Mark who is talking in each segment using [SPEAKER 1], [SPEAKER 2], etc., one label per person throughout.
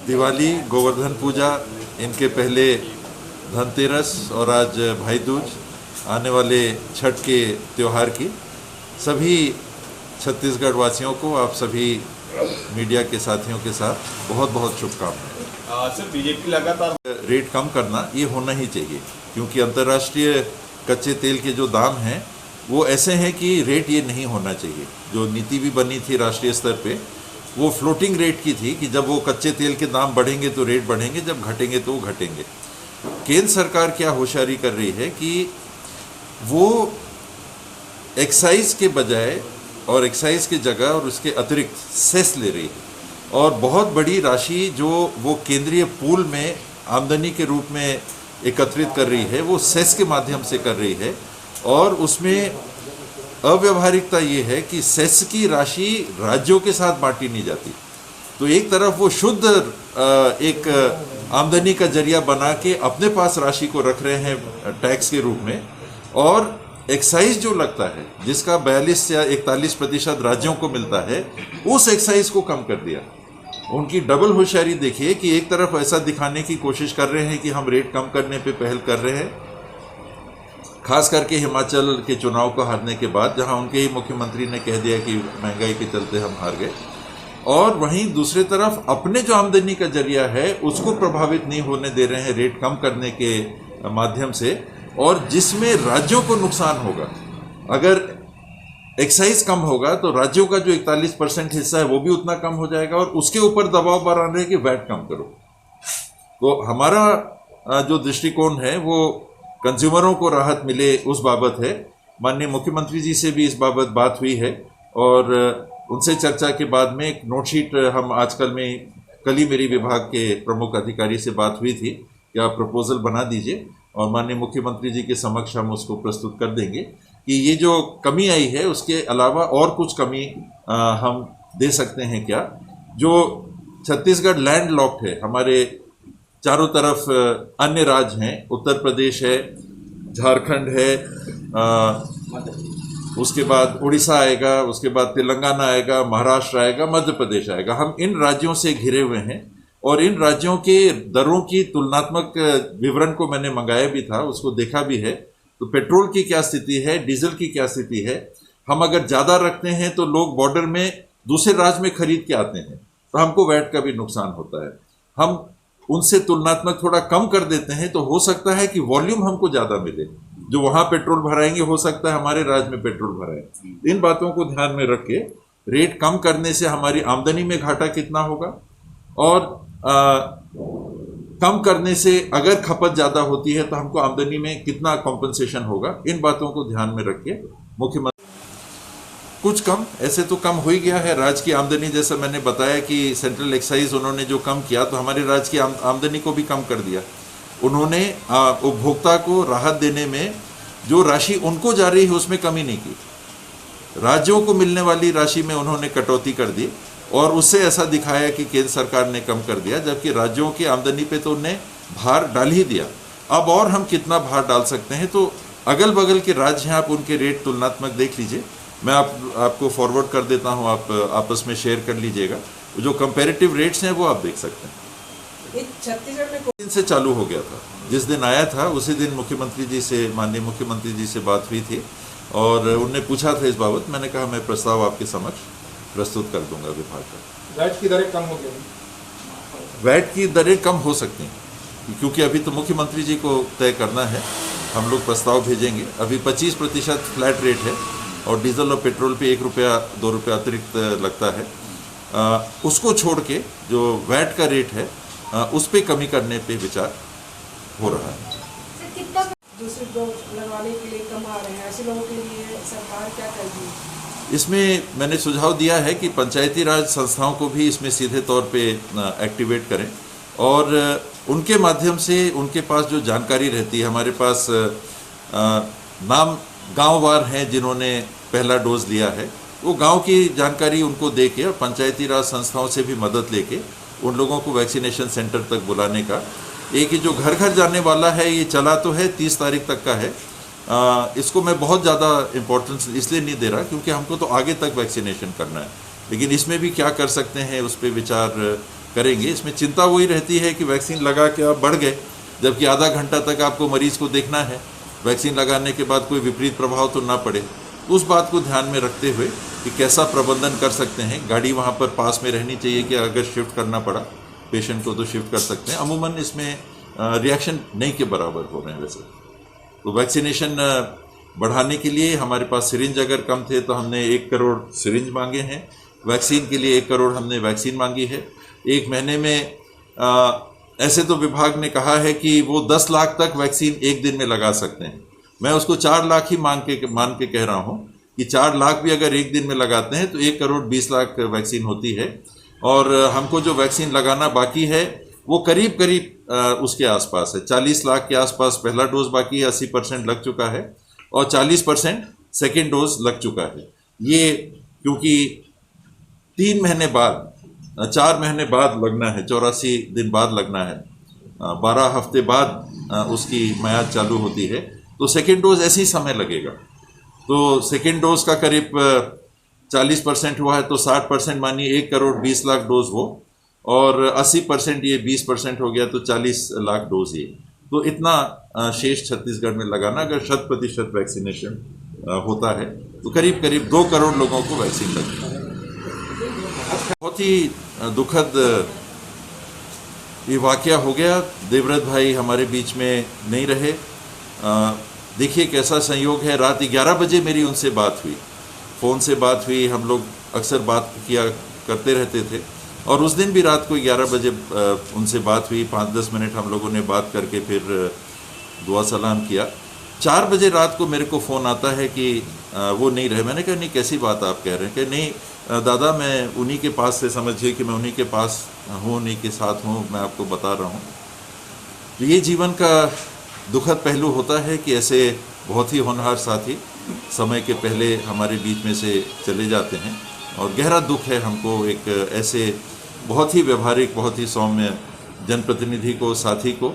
[SPEAKER 1] दिवाली, गोवर्धन पूजा, इनके पहले धनतेरस और आज भाई दूज, आने वाले छठ के त्यौहार की सभी छत्तीसगढ़ वासियों को, आप सभी मीडिया के साथियों के साथ बहुत बहुत शुभकामनाएं।
[SPEAKER 2] सर, बीजेपी लगातार
[SPEAKER 1] रेट कम करना ये होना ही चाहिए, क्योंकि अंतर्राष्ट्रीय कच्चे तेल के जो दाम हैं वो ऐसे हैं कि रेट ये नहीं होना चाहिए। जो नीति भी बनी थी राष्ट्रीय स्तर पे वो फ्लोटिंग रेट की थी कि जब वो कच्चे तेल के दाम बढ़ेंगे तो रेट बढ़ेंगे, जब घटेंगे तो वो घटेंगे। केंद्र सरकार क्या होशियारी कर रही है कि वो एक्साइज के बजाय और एक्साइज की जगह और उसके अतिरिक्त सेस ले रही है, और बहुत बड़ी राशि जो वो केंद्रीय पूल में आमदनी के रूप में एकत्रित कर रही है वो सेस के माध्यम से कर रही है। और उसमें अव्यवहारिकता ये है कि सेस की राशि राज्यों के साथ बांटी नहीं जाती। तो एक तरफ वो शुद्ध एक आमदनी का जरिया बना के अपने पास राशि को रख रहे हैं टैक्स के रूप में, और एक्साइज जो लगता है जिसका 42 या 41% राज्यों को मिलता है, उस एक्साइज को कम कर दिया। उनकी डबल होशियारी देखिए कि एक तरफ ऐसा दिखाने की कोशिश कर रहे हैं कि हम रेट कम करने पे पहल कर रहे हैं, खास करके हिमाचल के चुनाव को हारने के बाद, जहां उनके ही मुख्यमंत्री ने कह दिया कि महंगाई के चलते हम हार गए, और वहीं दूसरी तरफ अपने जो आमदनी का जरिया है उसको प्रभावित नहीं होने दे रहे हैं रेट कम करने के माध्यम से, और जिसमें राज्यों को नुकसान होगा। अगर एक्साइज कम होगा तो राज्यों का जो 41% हिस्सा है वो भी उतना कम हो जाएगा, और उसके ऊपर दबाव बना रहे कि वैट कम करो। तो हमारा जो दृष्टिकोण है वो कंज्यूमरों को राहत मिले उस बाबत है। माननीय मुख्यमंत्री जी से भी इस बाबत बात हुई है, और उनसे चर्चा के बाद में एक नोटशीट हम आजकल में, कल ही मेरी विभाग के प्रमुख अधिकारी से बात हुई थी कि आप प्रपोजल बना दीजिए और माननीय मुख्यमंत्री जी के समक्ष हम उसको प्रस्तुत कर देंगे कि ये जो कमी आई है उसके अलावा और कुछ कमी हम दे सकते हैं क्या। जो छत्तीसगढ़ लैंड लॉक्ड है, हमारे चारों तरफ अन्य राज्य हैं, उत्तर प्रदेश है, झारखंड है, उसके बाद उड़ीसा आएगा, उसके बाद तेलंगाना आएगा, महाराष्ट्र आएगा, मध्य प्रदेश आएगा। हम इन राज्यों से घिरे हुए हैं, और इन राज्यों के दरों की तुलनात्मक विवरण को मैंने मंगाया भी था, उसको देखा भी है। तो पेट्रोल की क्या स्थिति है, डीजल की क्या स्थिति है। हम अगर ज़्यादा रखते हैं तो लोग बॉर्डर में दूसरे राज्य में खरीद के आते हैं, तो हमको वैट का भी नुकसान होता है। हम उनसे तुलनात्मक थोड़ा कम कर देते हैं तो हो सकता है कि वॉल्यूम हमको ज़्यादा मिले। जो वहाँ पेट्रोल भराएंगे हो सकता है हमारे राज्य में पेट्रोल भराए। इन बातों को ध्यान में रख के रेट कम करने से हमारी आमदनी में घाटा कितना होगा, और कम करने से अगर खपत ज़्यादा होती है तो हमको आमदनी में कितना कॉम्पनसेशन होगा, इन बातों को ध्यान में रख के मुख्यमंत्री कुछ कम, ऐसे तो कम हो ही गया है राज्य की आमदनी। जैसा मैंने बताया कि सेंट्रल एक्साइज उन्होंने जो कम किया तो हमारे राज्य की आमदनी को भी कम कर दिया। उन्होंने उपभोक्ता को राहत देने में जो राशि उनको जा रही है उसमें कमी नहीं की, राज्यों को मिलने वाली राशि में उन्होंने कटौती कर दी, और उससे ऐसा दिखाया कि केंद्र सरकार ने कम कर दिया, जबकि राज्यों की आमदनी पे तो उन्हें भार डाल ही दिया। अब और हम कितना भार डाल सकते हैं, तो अगल बगल के राज्य हैं, आप उनके रेट तुलनात्मक देख लीजिए। मैं आपको फॉरवर्ड कर देता हूं, आप आपस में शेयर कर लीजिएगा। जो कंपैरेटिव रेट्स हैं वो आप देख सकते हैं।
[SPEAKER 3] छत्तीसगढ़ में
[SPEAKER 1] दिन से चालू हो गया था, जिस दिन आया था उसी दिन मुख्यमंत्री जी से, माननीय मुख्यमंत्री जी से बात हुई थी, और उनने पूछा था इस बाबत। मैंने कहा मैं प्रस्ताव आपके समक्ष प्रस्तुत कर दूंगा विभाग का।
[SPEAKER 2] वैट की दरें कम हो गई,
[SPEAKER 1] वैट की दरें कम हो सकती हैं, क्योंकि अभी तो मुख्यमंत्री जी को तय करना है। हम लोग प्रस्ताव भेजेंगे। अभी 25% फ्लैट रेट है, और डीजल और पेट्रोल पे 1 रुपया 2 रुपया अतिरिक्त लगता है। उसको छोड़ के जो वैट का रेट है उस पर कमी करने पे विचार हो रहा है।
[SPEAKER 3] दूसरी डोज लगवाने के लिए कम आ रहे हैं, ऐसे लोगों के लिए सरकार क्या कर रही है?
[SPEAKER 1] इसमें मैंने सुझाव दिया है कि पंचायती राज संस्थाओं को भी इसमें सीधे तौर पे एक्टिवेट करें, और उनके माध्यम से उनके पास जो जानकारी रहती है, हमारे पास नाम गांववार हैं जिन्होंने पहला डोज लिया है, वो गांव की जानकारी उनको दे के और पंचायती राज संस्थाओं से भी मदद लेके उन लोगों को वैक्सीनेशन सेंटर तक बुलाने का। एक जो घर घर जाने वाला है ये चला तो है, 30 तारीख तक का है। इसको मैं बहुत ज़्यादा इम्पोर्टेंस इसलिए नहीं दे रहा क्योंकि हमको तो आगे तक वैक्सीनेशन करना है, लेकिन इसमें भी क्या कर सकते हैं उस पर विचार करेंगे। इसमें चिंता वही रहती है कि वैक्सीन लगा के आप बढ़ गए, जबकि आधा घंटा तक आपको मरीज को देखना है, वैक्सीन लगाने के बाद कोई विपरीत प्रभाव तो ना पड़े। उस बात को ध्यान में रखते हुए कि कैसा प्रबंधन कर सकते हैं। गाड़ी वहाँ पर पास में रहनी चाहिए कि अगर शिफ्ट करना पड़ा पेशेंट को तो शिफ्ट कर सकते हैं। अमूमन इसमें रिएक्शन नहीं के बराबर हो रहे हैं वैसे। तो वैक्सीनेशन बढ़ाने के लिए हमारे पास सिरिंज अगर कम थे तो हमने 1 करोड़ सिरिंज मांगे हैं। वैक्सीन के लिए 1 करोड़ हमने वैक्सीन मांगी है। 1 महीने में ऐसे तो विभाग ने कहा है कि वो 10 लाख तक वैक्सीन एक दिन में लगा सकते हैं। मैं उसको 4 लाख ही मान के कह रहा हूँ कि 4 लाख भी अगर एक दिन में लगाते हैं तो 1 करोड़ 20 लाख वैक्सीन होती है। और हमको जो वैक्सीन लगाना बाकी है वो करीब करीब उसके आसपास है। 40 लाख के आसपास पहला डोज बाकी है, 80% लग चुका है और 40% सेकेंड डोज लग चुका है। ये क्योंकि 3 महीने बाद 4 महीने बाद लगना है, 84 दिन बाद लगना है, 12 हफ्ते बाद उसकी मियाद चालू होती है, तो सेकेंड डोज ऐसे ही समय लगेगा। तो सेकेंड डोज का करीब 40% हुआ है तो 60% मानिए 1 करोड़ 20 लाख डोज हो, और 80% ये 20% हो गया तो 40 लाख डोज ये। तो इतना शेष छत्तीसगढ़ में लगाना, अगर 100% वैक्सीनेशन होता है तो करीब करीब 2 करोड़ लोगों को वैक्सीन लगेगी। बहुत ही दुखद ये वाकया हो गया। देवव्रत भाई हमारे बीच में नहीं रहे। देखिए कैसा संयोग है, रात 11 बजे मेरी उनसे बात हुई, फ़ोन से बात हुई। हम लोग अक्सर बात किया करते रहते थे और उस दिन भी रात को 11 बजे उनसे बात हुई। 5-10 मिनट हम लोगों ने बात करके फिर दुआ सलाम किया। 4 बजे रात को मेरे को फ़ोन आता है कि वो नहीं रहे। मैंने कहा नहीं, कैसी बात आप कह रहे हैं? कि नहीं दादा, मैं उन्हीं के पास से, समझिए कि मैं उन्हीं के पास हूँ, उन्हीं के साथ हूँ, मैं आपको बता रहा हूँ। तो ये जीवन का दुखद पहलू होता है कि ऐसे बहुत ही होनहार साथी समय के पहले हमारे बीच में से चले जाते हैं, और गहरा दुख है हमको एक ऐसे बहुत ही व्यवहारिक, बहुत ही सौम्य जनप्रतिनिधि को, साथी को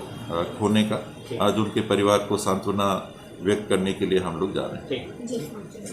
[SPEAKER 1] खोने का। आज उनके परिवार को सांत्वना व्यक्त करने के लिए हम लोग जा रहे हैं।